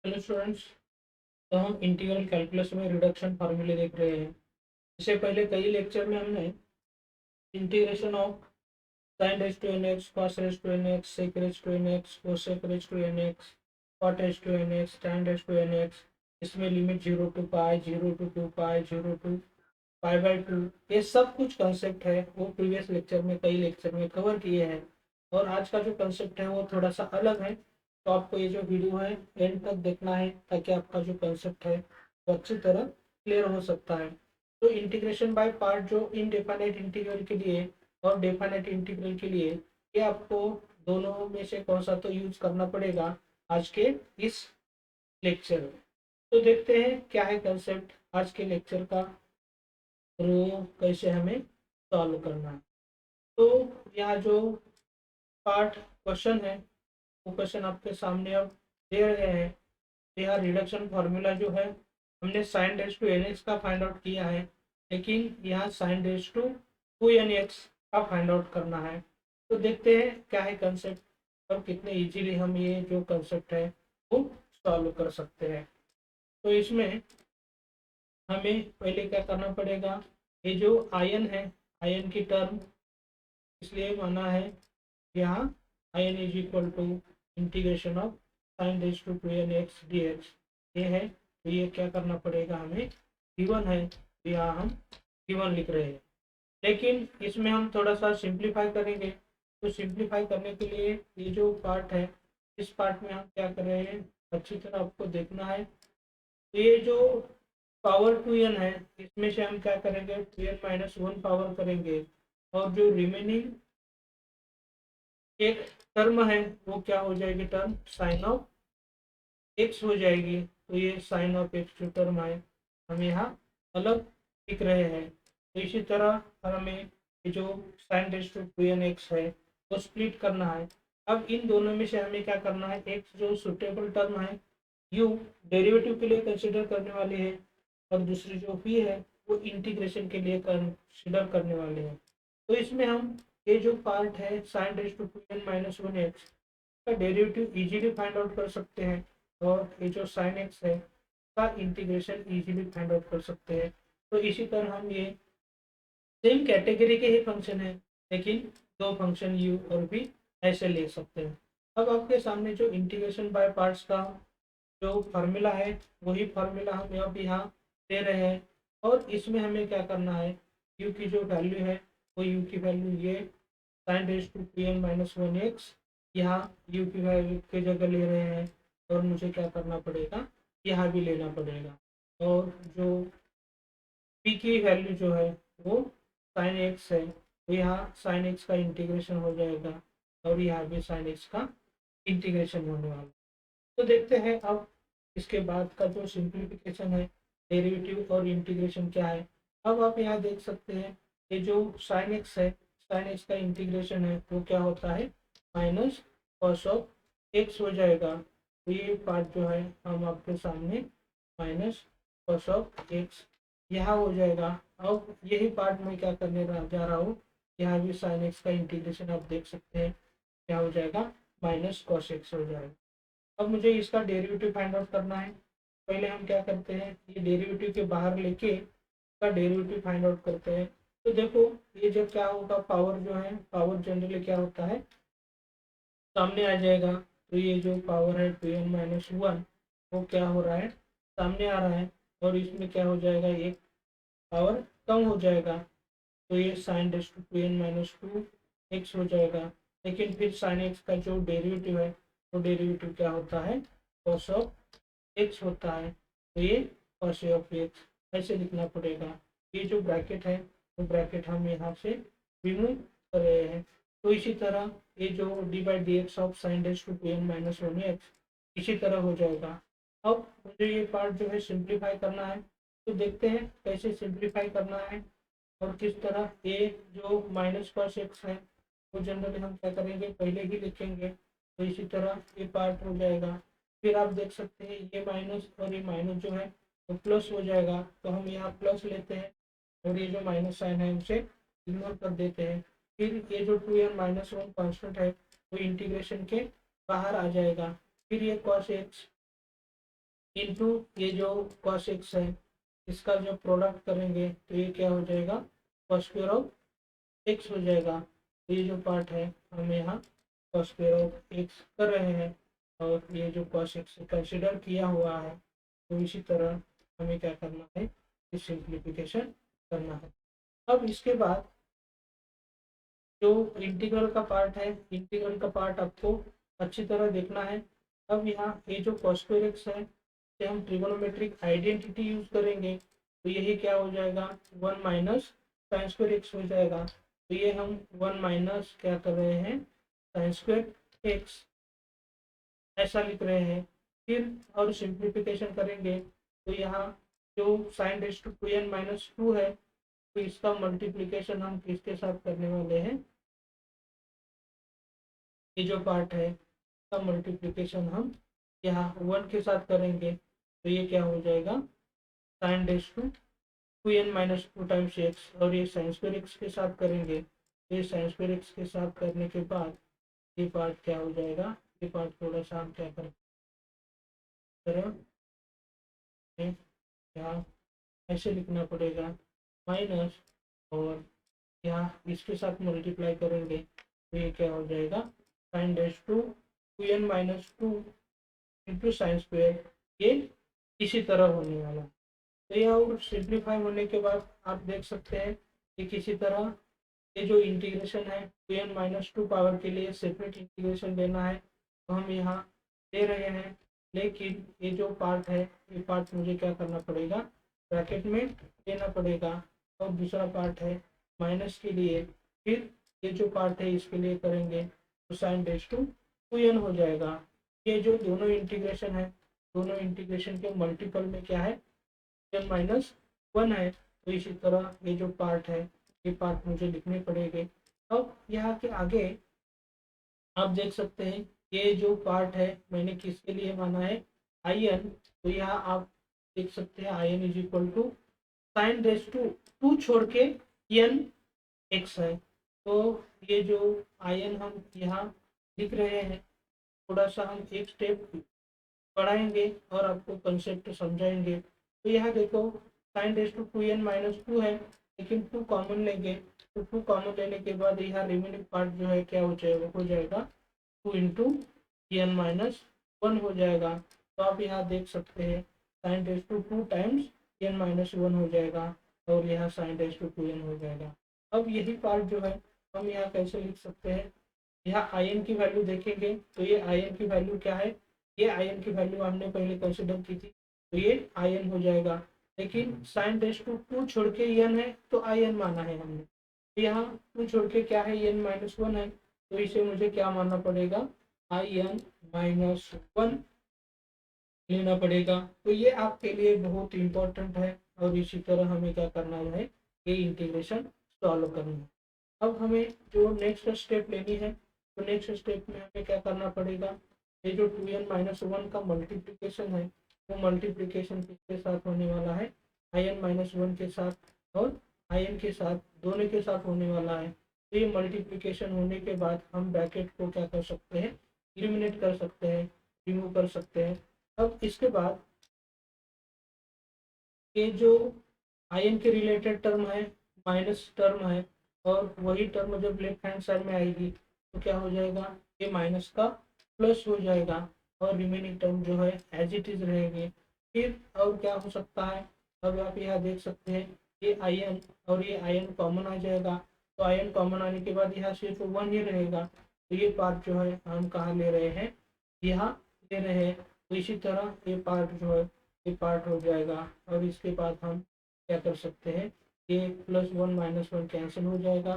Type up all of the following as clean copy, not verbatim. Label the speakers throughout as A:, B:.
A: Hello students. तो हम integral calculus में रिडक्शन फार्मूले देख रहे हैं। इससे पहले कई लेक्चर में हमने integration of sine raise to n x, cos raise to n x, sec raise to n x, cosec raise to n x, cot raise to n x, tan raise to n x, इसमें limit 0 to pi, 0 to 2 pi, 0 to पाई/2, ये सब कुछ concept है वो previous lecture में कई lecture में कवर किए हैं। और आज का जो कंसेप्ट है वो थोड़ा सा अलग है। तो आपको ये जो वीडियो है एंड तक देखना है ताकि आपका जो कंसेप्ट है वो अच्छी तरह क्लियर हो सकता है। तो इंटीग्रेशन बाय पार्ट जो इनडेफिनेट इंटीग्रल के लिए और डेफिनेट इंटीग्रल के लिए, ये आपको दोनों में से कौन सा तो यूज करना पड़ेगा आज के इस लेक्चर में। तो देखते हैं क्या है कंसेप्ट आज के लेक्चर का और वो कैसे हमें सॉल्व करना है। तो यहाँ जो पार्ट क्वेश्चन है वो क्वेश्चन आपके सामने अब दे रहे हैं। यहाँ रिडक्शन फार्मूला जो है हमने sine raise to n x का फाइंड आउट किया है, लेकिन यहाँ sine raise to two n x का फाइंड आउट करना है। तो देखते हैं क्या है कंसेप्ट और कितने इजीली हम ये जो कंसेप्ट है वो सॉल्व कर सकते हैं। तो इसमें हमें पहले क्या करना पड़ेगा, ये जो आयन है आयन की टर्म इसलिए माना है यहाँ I n is equal to integration of sine raise to two n x d x, ये है। तो ये क्या करना पड़ेगा, हमें गिवन है तो यहाँ हम गिवन लिख रहे हैं, लेकिन इसमें हम थोड़ा सा सिंप्लीफाई करेंगे। तो सिंप्लीफाई करने के लिए ये जो पार्ट है इस पार्ट में हम क्या कर रहे हैं अच्छी तरह आपको देखना है। तो ये जो पावर टू एन है इसमें से हम क्या करेंगे, two n minus one power करेंगे, और जो रिमेनिंग एक टर्म है वो क्या हो जाएगी, टर्म साइन ऑफ एक्स हो जाएगी। तो ये साइन ऑफ एक्स जो टर्म है हम यहाँ अलग लिख रहे हैं। तो इसी तरह हमें ये जो sine raise to two n x है वो स्प्लिट करना है। अब इन दोनों में से हमें क्या करना है, एक्स जो सुटेबल टर्म है यू डेरिवेटिव के लिए कंसिडर करने वाले हैं, और दूसरी जो पी है वो इंटीग्रेशन के लिए कंसिडर करने वाले हैं। तो इसमें हम ये जो पार्ट है sine raise to two n minus one x का डेरिवेटिव इजीली फाइंड आउट कर सकते हैं, और ये जो साइन एक्स है का इंटीग्रेशन इजीली फाइंड आउट कर सकते हैं। तो इसी तरह हम ये सेम कैटेगरी के ही फंक्शन है, लेकिन दो फंक्शन यू और भी ऐसे ले सकते हैं। अब आपके सामने जो इंटीग्रेशन बाय पार्ट्स का जो फार्मूला है वही फार्मूला हम अब यहाँ दे रहे हैं, और इसमें हमें क्या करना है, यू की जो वैल्यू है वो यू की वैल्यू ये sine raise to p n minus one x यहाँ यू की वैल्यू की जगह ले रहे हैं, और मुझे क्या करना पड़ेगा यहाँ भी लेना पड़ेगा। और जो पी की वैल्यू जो है वो साइन एक्स है, तो यहाँ साइन एक्स का इंटीग्रेशन हो जाएगा, और यहाँ भी साइन एक्स का इंटीग्रेशन होने वाला। तो देखते हैं अब इसके बाद का जो सिंप्लीफिकेशन है, डेरिवेटिव और इंटीग्रेशन क्या है। अब आप यहाँ देख सकते हैं ये जो साइन एक्स है साइन एक्स का इंटीग्रेशन है वो क्या होता है, माइनस कॉस ऑफ एक्स हो जाएगा। तो ये पार्ट जो है हम आपके सामने माइनस कॉस ऑफ एक्स यहाँ हो जाएगा। अब यही पार्ट मैं क्या करने जा रहा हूँ, यहाँ भी साइन एक्स का इंटीग्रेशन आप देख सकते हैं क्या हो जाएगा, माइनस कॉस एक्स हो जाएगा। अब मुझे इसका डेरिवेटिव फाइंड आउट करना है। पहले हम क्या करते हैं, ये डेरिवेटिव के बाहर लेके इसका डेरिवेटिव फाइंड आउट करते हैं। तो देखो ये जब क्या होगा, पावर जो है पावर जनरली क्या होता है सामने आ जाएगा। तो ये जो पावर है टू एन माइनस वन वो क्या हो रहा है, सामने आ रहा है, और इसमें क्या हो जाएगा एक पावर कम हो जाएगा। तो ये sine raise to two n minus two x हो जाएगा। लेकिन फिर साइन एक्स का जो डेरिवेटिव है वो डेरिवेटिव क्या होता है, कॉस ऑफ एक्स होता है। तो ये कॉस ऑफ एक्स ऐसे लिखना पड़ेगा। ये जो ब्रैकेट है वो ब्रैकेट हम यहाँ से रिमूव कर रहे हैं। तो इसी तरह ये जो d by d x of sine raise to two n minus one x इसी तरह हो जाएगा। अब मुझे ये पार्ट जो है सिंप्लीफाई करना है। तो देखते हैं कैसे सिंप्लीफाई करना है और किस तरह। ये जो माइनस कॉस एक्स है वो जनरली हम क्या करेंगे, पहले ही लिखेंगे। तो इसी तरह ये पार्ट हो जाएगा। फिर आप देख सकते हैं ये माइनस और ये माइनस जो है वो प्लस हो जाएगा, तो हम यहाँ प्लस लेते हैं, और ये जो माइनस साइन है उसे इग्नोर कर देते हैं। फिर ये जो two n minus one constant है वो इंटीग्रेशन के बाहर आ जाएगा। फिर ये कॉस एक्स इनटू ये जो cos x है इसका जब प्रोडक्ट करेंगे तो ये क्या हो जाएगा, cos स्क्वायर ऑफ x हो जाएगा। तो ये जो पार्ट है हम यहाँ cos स्क्वायर ऑफ x कर रहे हैं और ये जो cos x कंसिडर किया हुआ है, तो इसी तरह हमें क्या करना है, इस सिंप्लीफिकेशन करना है। अब इसके बाद जो इंटीग्रल का पार्ट है, इंटीग्रल का पार्ट आपको अच्छी तरह देखना है। अब यहाँ ये जो cos स्क्वायर x है से हम ट्रिगोनोमेट्रिक आइडेंटिटी यूज करेंगे, तो यही क्या हो जाएगा, 1 माइनस साइन स्क्वायर एक्स हो जाएगा। तो ये हम 1 माइनस क्या कर रहे हैं, साइन स्क्वायर एक्स ऐसा लिख रहे हैं। फिर और सिंप्लीफिकेशन करेंगे तो यहाँ जो sine raise to 2n minus 2 है, तो इसका मल्टीप्लीकेशन हम किसके साथ करने वाले हैं, ये जो पार्ट है इसका मल्टीप्लीकेशन हम यहाँ 1 के साथ करेंगे। तो ये क्या हो जाएगा, sine raise to 2n minus 2 times x, और ये साइन स्क्वायर एक्स के साथ करेंगे। तो ये साइन स्क्वायर एक्स के साथ करने के बाद ये पार्ट क्या हो जाएगा, ये पार्ट थोड़ा सा हम क्या करें, यहाँ ऐसे लिखना पड़ेगा माइनस, और यहाँ इसके साथ मल्टीप्लाई करेंगे तो ये क्या हो जाएगा, sine dash to 2n minus 2 into sine square, ये इसी तरह होने वाला। तो यह और सिंप्लीफाई होने के बाद आप देख सकते हैं कि किसी तरह ये जो इंटीग्रेशन है 2n माइनस 2 पावर के लिए सेपरेट इंटीग्रेशन लेना है, तो हम यहाँ ले रहे हैं। लेकिन ये जो पार्ट है, ये पार्ट मुझे क्या करना पड़ेगा, ब्रैकेट में लेना पड़ेगा। और दूसरा पार्ट है माइनस के लिए, फिर ये जो पार्ट है इसके लिए करेंगे तो साइन डैश टू 2n हो जाएगा। ये जो दोनों इंटीग्रेशन है, दोनों इंटीग्रेशन के मल्टीपल में क्या है, n माइनस 1 है। तो इसी तरह ये जो पार्ट है, ये पार्ट मुझे लिखने पड़ेंगे। अब यहाँ के आगे आप देख सकते हैं ये जो पार्ट है मैंने किसके लिए माना है, आई एन। तो यहाँ आप देख सकते हैं I n is equal to sine raise to 2 छोड़ के एन एक्स है। तो ये जो आई एन हम यहाँ लिख रहे हैं, थोड़ा सा हम एक स्टेप बढ़ाएंगे और आपको कंसेप्ट समझाएंगे। तो यहाँ देखो sign raise to 2n minus 2 है, लेकिन 2 कॉमन लेंगे, तो 2 कॉमन लेने के बाद यहाँ रिमेनिंग पार्ट जो है क्या हो जाएगा 2 इंटू एन माइनस 1 हो जाएगा। तो आप यहाँ देख सकते हैं sine raise to 2 times n minus 1 हो जाएगा, और यहाँ साइन रेज टू 2n हो जाएगा। अब यही पार्ट जो है हम यहाँ कैसे लिख सकते हैं, यहाँ आई एन की वैल्यू देखेंगे तो ये आई एन की वैल्यू क्या है, ये आई एन की वैल्यू हमने पहले कंसिडर की थी, तो ये आई एन हो जाएगा। लेकिन साइन रेज टू 2 छोड़ के एन है तो आई एन माना है हमने, तो यहाँ 2 छोड़ के क्या है, एन माइनस 1 है। तो इसे मुझे क्या मानना पड़ेगा, आई एन माइनस 1 लेना पड़ेगा। तो ये आपके लिए बहुत इंपॉर्टेंट है, और इसी तरह हमें क्या करना है, ये इंटीग्रेशन सॉल्व करना है। अब हमें जो नेक्स्ट स्टेप लेनी है, तो नेक्स्ट स्टेप में हमें क्या करना पड़ेगा, ये जो 2n माइनस 1 का मल्टीप्लिकेशन है, वो मल्टीप्लिकेशन किसके साथ होने वाला है, आई एन माइनस 1 के साथ और आई एन के साथ, दोनों के साथ होने वाला है। तो ये मल्टीप्लिकेशन होने के बाद हम ब्रैकेट को क्या कर सकते हैं, एलिमिनेट कर सकते हैं, रिमूव कर सकते हैं। अब इसके बाद ये जो आयन के रिलेटेड टर्म है माइनस टर्म है, और वही टर्म जब लेफ्ट हैंड साइड में आएगी तो क्या हो जाएगा, ये माइनस का प्लस हो जाएगा, और रिमेनिंग टर्म जो है एज इट इज रहेगी। फिर और क्या हो सकता है, अब आप यहाँ देख सकते हैं ये आयन और ये आयन कॉमन आ जाएगा। तो आयन कॉमन आने के बाद यहाँ सिर्फ 1 ही रहेगा, तो ये पार्ट जो है हम कहाँ ले रहे हैं, यहाँ ले रहे हैं। तो इसी तरह ये पार्ट जो है ये पार्ट हो जाएगा, और इसके बाद हम क्या कर सकते हैं, ये प्लस 1 माइनस 1 कैंसिल हो जाएगा,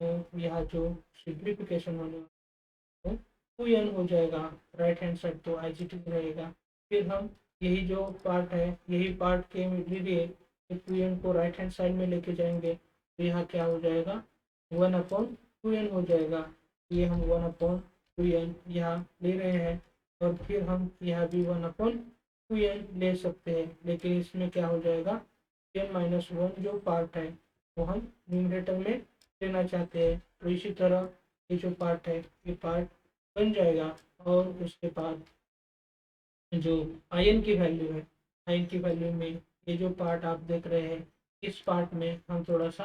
A: तो यहाँ जो सिंप्लीफिकेशन होने वाला है 2n हो जाएगा, राइट हैंड साइड तो एज इट इज रहेगा। फिर हम यही जो पार्ट है, यही पार्ट के लिए 2n को राइट हैंड साइड में लेके जाएंगे, तो यहाँ क्या हो जाएगा, 1/2n हो जाएगा। ये हम 1/2n यहाँ ले रहे हैं, और फिर हम यहाँ भी 1/2n ले सकते हैं, लेकिन इसमें क्या हो जाएगा, n माइनस 1 जो पार्ट है वो हम न्यूमरेटर में लेना चाहते हैं। तो इसी तरह ये जो पार्ट है ये पार्ट बन जाएगा, और उसके बाद जो आयन की वैल्यू है, आयन की वैल्यू में ये जो पार्ट आप देख रहे हैं, इस पार्ट में हम थोड़ा सा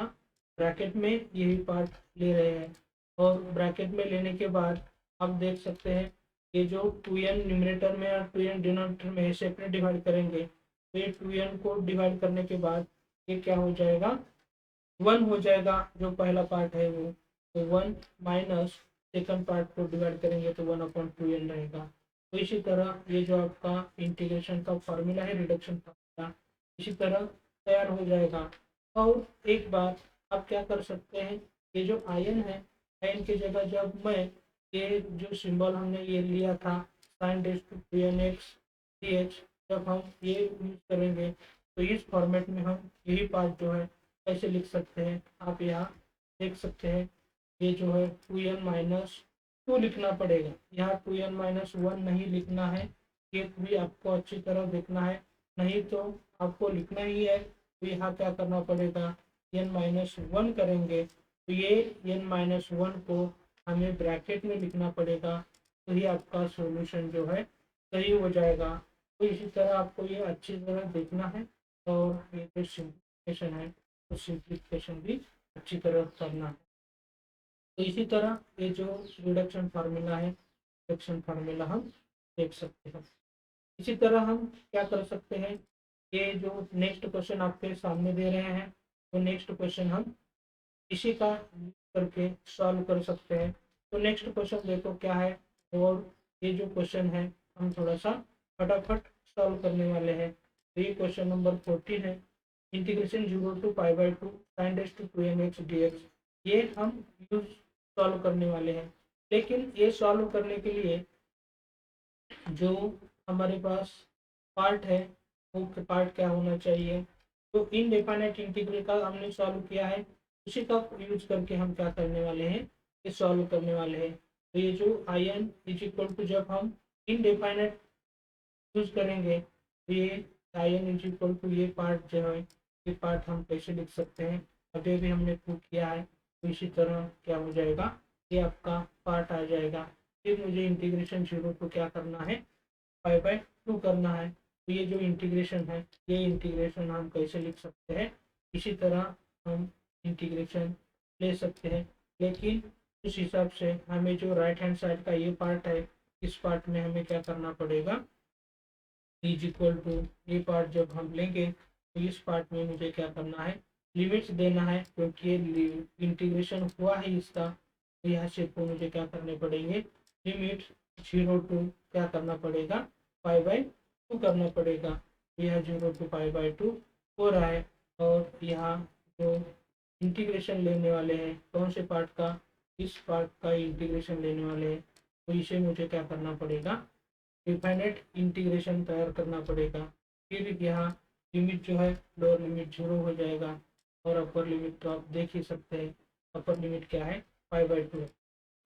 A: ब्रैकेट में यही पार्ट ले रहे हैं, और ब्रैकेट में लेने के बाद आप देख सकते हैं ये जो 2n न्यूमरेटर में और 2n डिनोमिनेटर में सेपरेट डिवाइड करेंगे, तो ये 2n को डिवाइड करने के बाद ये क्या हो जाएगा, 1 हो जाएगा जो पहला पार्ट है वो। तो 1 माइनस सेकंड पार्ट को डिवाइड करेंगे तो 1/2n रहेगा। तो इसी तरह ये जो आपका इंटीग्रेशन का फॉर्मूला है, रिडक्शन फॉर्मूला, इसी तरह तैयार हो जाएगा। और एक बात आप क्या कर सकते हैं, ये जो आयन है, आयन की जगह जब मैं ये जो सिंबल हमने ये लिया था sign raise to 2nx dx, जब हम ये यूज करेंगे तो इस फॉर्मेट में हम यही पार्ट जो है कैसे लिख सकते हैं, आप यहाँ देख सकते हैं। ये जो है 2n-2 लिखना पड़ेगा, यहाँ 2n-1 नहीं लिखना है, ये भी आपको अच्छी तरह देखना है, नहीं तो आपको लिखना ही है तो यहाँ क्या करना पड़ेगा, n-1 करेंगे तो ये n-1 को हमें ब्रैकेट में लिखना पड़ेगा, तो ही आपका सॉल्यूशन जो है सही हो जाएगा। तो इसी तरह आपको ये अच्छी तरह देखना है, और ये जो सिंप्लीफिकेशन है तो सिंप्लीफिकेशन भी अच्छी तरह करना है। तो इसी तरह ये जो रिडक्शन फार्मूला है, रिडक्शन फार्मूला हम देख सकते हैं। इसी तरह हम क्या कर सकते हैं, ये जो नेक्स्ट क्वेश्चन आपके सामने दे रहे हैं, तो नेक्स्ट क्वेश्चन हम इसी का यूज करके सॉल्व कर सकते हैं। तो नेक्स्ट क्वेश्चन देखो क्या है, और ये जो क्वेश्चन है हम थोड़ा सा फटाफट सॉल्व करने वाले हैं। तो ये क्वेश्चन नंबर 14 है, integration 0 to π/2 sin raised to 2nx dx। ये हम यूज सॉल्व करने वाले हैं, लेकिन ये सॉल्व करने के लिए जो हमारे पास पार्ट है वो पार्ट क्या होना चाहिए, तो इनडेफिनेट इंटीग्रल का हमने सॉल्व किया है, उसी का यूज करके हम क्या करने वाले हैं, ये सॉल्व करने वाले हैं। तो ये जो I n is equal to, जब हम इनडेफिनेट यूज करेंगे तो ये I n is equal to ये पार्ट जो है, ये पार्ट हम कैसे लिख सकते हैं, अभी भी हमने प्रूव किया है। तो इसी तरह क्या हो जाएगा, ये आपका पार्ट आ जाएगा। फिर मुझे इंटीग्रेशन 0 को क्या करना है, π/2 करना है। तो ये जो इंटीग्रेशन है, ये इंटीग्रेशन हम कैसे लिख सकते हैं, इसी तरह हम इंटीग्रेशन ले सकते हैं, लेकिन उस हिसाब से हमें जो राइट हैंड साइड का ये पार्ट है, इस पार्ट में हमें क्या करना पड़ेगा, इज इक्वल टू ये पार्ट जब हम लेंगे तो इस पार्ट में मुझे क्या करना है, लिमिट्स देना है, क्योंकि ये इंटीग्रेशन हुआ है इसका, तो यहाँ से तो मुझे क्या करने पड़ेंगे, लिमिट 0 to क्या करना पड़ेगा, π/2 करना पड़ेगा। यह 0 to π/2 हो रहा है, और यहाँ जो इंटीग्रेशन लेने वाले हैं कौन से पार्ट का, इस पार्ट का इंटीग्रेशन लेने वाले हैं, तो इसे मुझे क्या करना पड़ेगा, डिफाइनेट इंटीग्रेशन तैयार करना पड़ेगा। फिर यहाँ लिमिट जो है लोअर लिमिट 0 हो जाएगा, और अपर लिमिट तो आप देख ही सकते हैं, अपर लिमिट क्या है, π/2 है।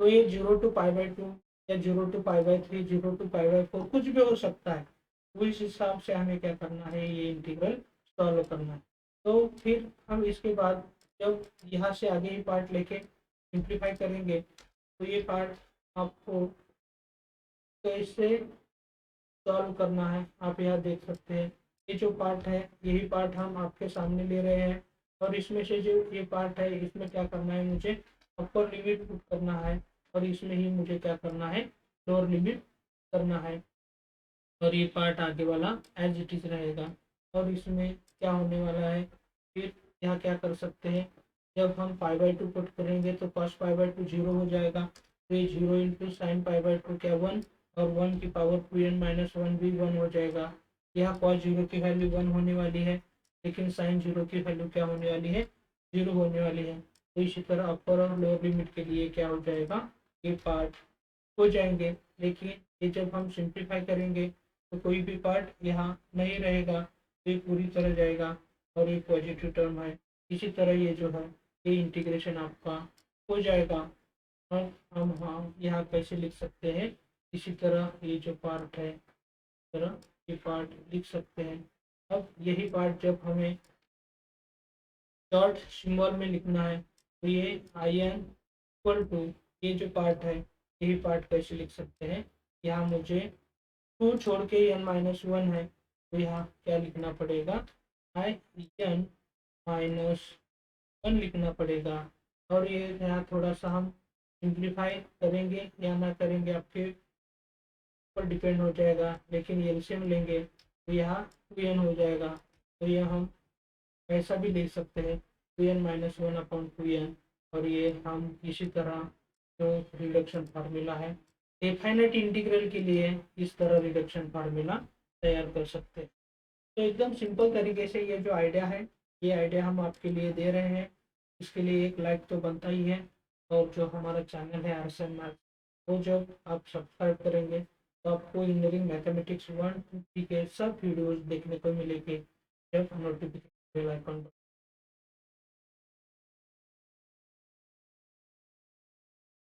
A: तो ये 0 to π/2 या 0 to π/3, 0 to π/4 कुछ भी हो सकता है, तो इस हिसाब से हमें क्या करना है, ये इंटीग्रल सॉल्व करना है। तो फिर हम इसके बाद जब यहाँ से आगे ही पार्ट लेके सिंप्लीफाई करेंगे, तो ये पार्ट आपको कैसे सॉल्व करना है आप यहाँ देख सकते हैं। ये जो पार्ट है, यही पार्ट हम आपके सामने ले रहे हैं, और इसमें से जो ये पार्ट है, इसमें क्या करना है, मुझे अपर लिमिट पुट करना है, और इसमें ही मुझे क्या करना है, लोअर लिमिट करना है, और ये पार्ट आगे वाला एज इट इज रहेगा। और इसमें क्या होने वाला है, फिर यहाँ क्या कर सकते हैं, जब हम π/2 पुट करेंगे तो cos π/2 0 हो जाएगा, तो ये 0 इंटू साइन π/2 क्या 1, और 1 की पावर 2n-1 भी 1 हो जाएगा। यहाँ cos 0 की वैल्यू 1 होने वाली है, लेकिन साइन 0 की वैल्यू क्या होने वाली है, 0 होने वाली है। तो इसी तरह अपर और लोअर लिमिट के लिए क्या हो जाएगा, ये पार्ट हो जाएंगे, लेकिन ये जब हम सिंप्लीफाई करेंगे तो कोई भी पार्ट यहाँ नहीं रहेगा, तो ये पूरी तरह जाएगा, और ये पॉजिटिव टर्म है। इसी तरह ये जो है, ये इंटीग्रेशन आपका हो जाएगा। और हम हाँ यहाँ कैसे लिख सकते हैं, इसी तरह ये जो पार्ट है, इस तरह ये पार्ट लिख सकते हैं। अब यही पार्ट जब हमें डॉट सिंबल में लिखना है, तो ये आई एन इक्वल टू ये जो पार्ट है, यही पार्ट कैसे लिख सकते हैं, यहाँ मुझे टू छोड़ के n माइनस वन है, तो यहाँ क्या लिखना पड़ेगा, आई n माइनस वन लिखना पड़ेगा। और ये यहाँ थोड़ा सा हम सिंप्लीफाई करेंगे या ना करेंगे आपके ऊपर डिपेंड हो जाएगा, लेकिन एलसीएम लेंगे तो यहाँ 2n हो जाएगा। तो यह हम ऐसा भी लिख सकते हैं 2n minus one upon 2n। और ये हम इसी तरह जो रिडक्शन फार्मूला है डेफिनेट इंटीग्रल के लिए इस तरह रिडक्शन फार्मूला तैयार कर सकते हैं। तो एकदम सिंपल तरीके से ये जो आइडिया है, ये आइडिया हम आपके लिए दे रहे हैं। इसके लिए एक लाइक तो बनता ही है, और जो हमारा चैनल है RSM मैथ्स, वो जब आप सब्सक्राइब करेंगे तो आपको इंजीनियरिंग मैथमेटिक्स 1 2 3 के सब वीडियोस देखने को मिलेंगे जब नोटिफिकेशन बेल आइकन